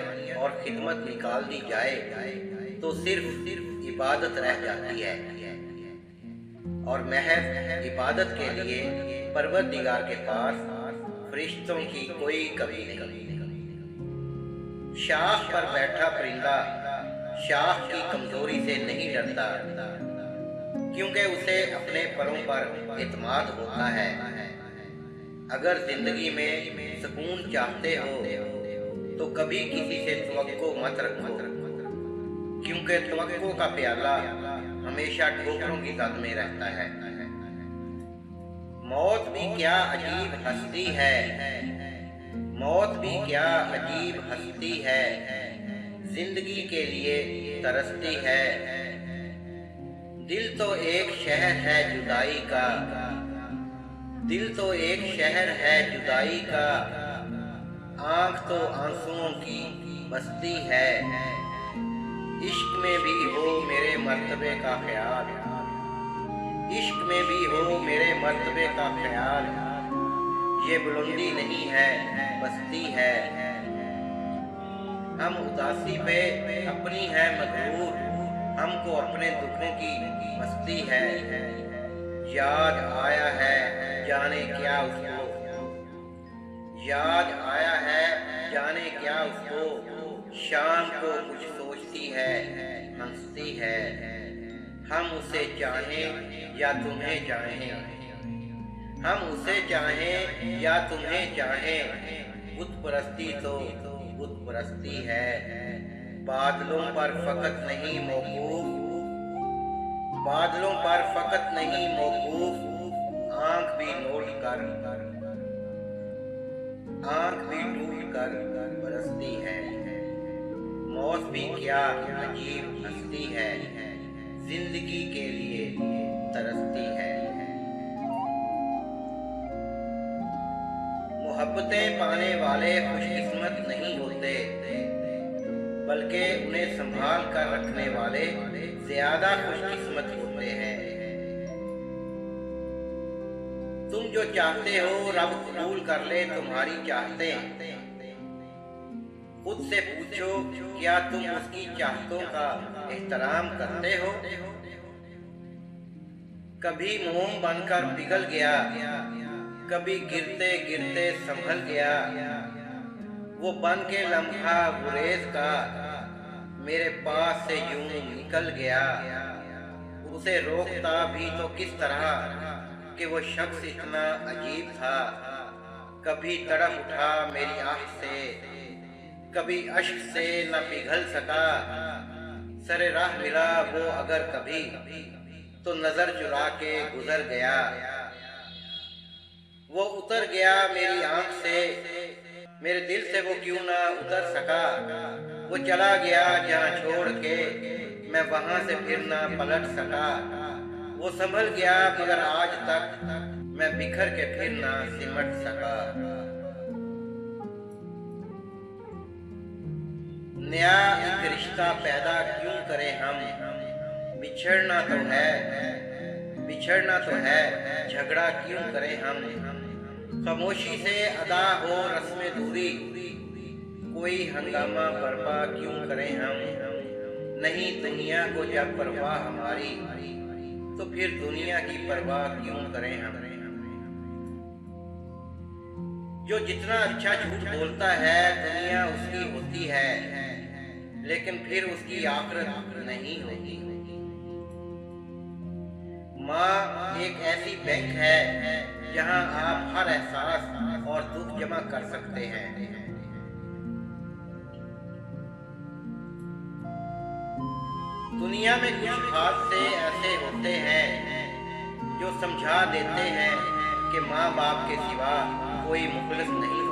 रूहानियत और खिदमत निकाल दी जाए तो सिर्फ इबादत रह जाती है और महज इबादत के लिए परवरदिगार के पास फरिश्तों की कोई कमी नहीं। शाख पर बैठा परिंदा शाख की कमजोरी से नहीं डरता, क्योंकि उसे अपने परों पर एतमाद होता है। अगर जिंदगी में सुकून चाहते हो तो कभी किसी से तवक्को मत रखो, क्योंकि तवक्को का प्याला हमेशा ठोकरों की जद में रहता है। मौत भी क्या अजीब हस्ती है, मौत भी क्या अजीब हस्ती है, जिंदगी के लिए तरसती है। दिल तो एक शहर है जुदाई का, दिल तो एक शहर है जुदाई का, आंख तो आंसुओं की बस्ती है। इश्क में भी हो मेरे मर्तबे का ख्याल, इश्क में भी हो मेरे मर्तबे का ख्याल, ये बुलंदी नहीं है बस्ती है। हम उदासी पे अपनी है मगरूर, हमको अपने दुखों की मस्ती है। याद आया है जाने क्या उसको, याद आया है जाने क्या उसको, शाम को कुछ सोचती है हंसती है। हम उसे चाहें या तुम्हें चाहें, हम उसे चाहें या तुम्हें चाहें, बुत परस्ती तो बुत परस्ती है। बादलों पर फकत नहीं मौकूफ, बादलों पर फकत नहीं मौकूफ, आंख भी नोट कर, आंख भी टूट कर बरसती है। मौत भी क्या अजीब हस्ती है, जिंदगी के लिए तरसती है। मोहब्बतें पाने वाले खुशकिस्मत नहीं होते, बल्कि उन्हें संभाल कर रखने वाले ज्यादा खुशकिस्मत होते हैं। तुम जो चाहते हो रब कबूल कर ले तुम्हारी चाहते। खुद से पूछो क्या तुम उसकी चाहतों का एहतराम करते हो। कभी मोम बनकर पिघल गया, कभी गिरते गिरते संभल गया, वो बन के लम्हा गुरेज का मेरे पास से यूं निकल गया। उसे रोकता भी तो किस तरह कि वो शख्स इतना अजीब था। कभी तड़प उठा मेरी आँख से, कभी अश्क से न पिघल सका। सरे राह मिला वो अगर कभी तो नजर चुरा के गुजर गया। वो उतर गया मेरी आँख से, मेरे दिल से वो क्यों ना उतर सका। वो चला गया जहाँ छोड़ के मैं वहां से फिर ना पलट सका। वो संभल गया मगर आज तक मैं बिखर के फिर ना सिमट सका। नया एक रिश्ता पैदा क्यों करें हम, बिछड़ना तो है, बिछड़ना तो है, झगड़ा क्यों करें हम। खामोशी से अदा हो रस्म दूरी, कोई हंगामा बर्पा क्यों करें हम। नहीं दुनिया को जब परवाह हमारी तो फिर दुनिया की परवाह क्यों करें हम। जो जितना अच्छा झूठ बोलता है दुनिया उसकी होती है, लेकिन फिर उसकी आखिरत नहीं होती। माँ एक ऐसी बैंक है जहाँ आप हर एहसास और दुख जमा कर सकते हैं। दुनिया में कुछ हादसे ऐसे होते हैं जो समझा देते हैं कि माँ बाप के सिवा कोई मुखलिस नहीं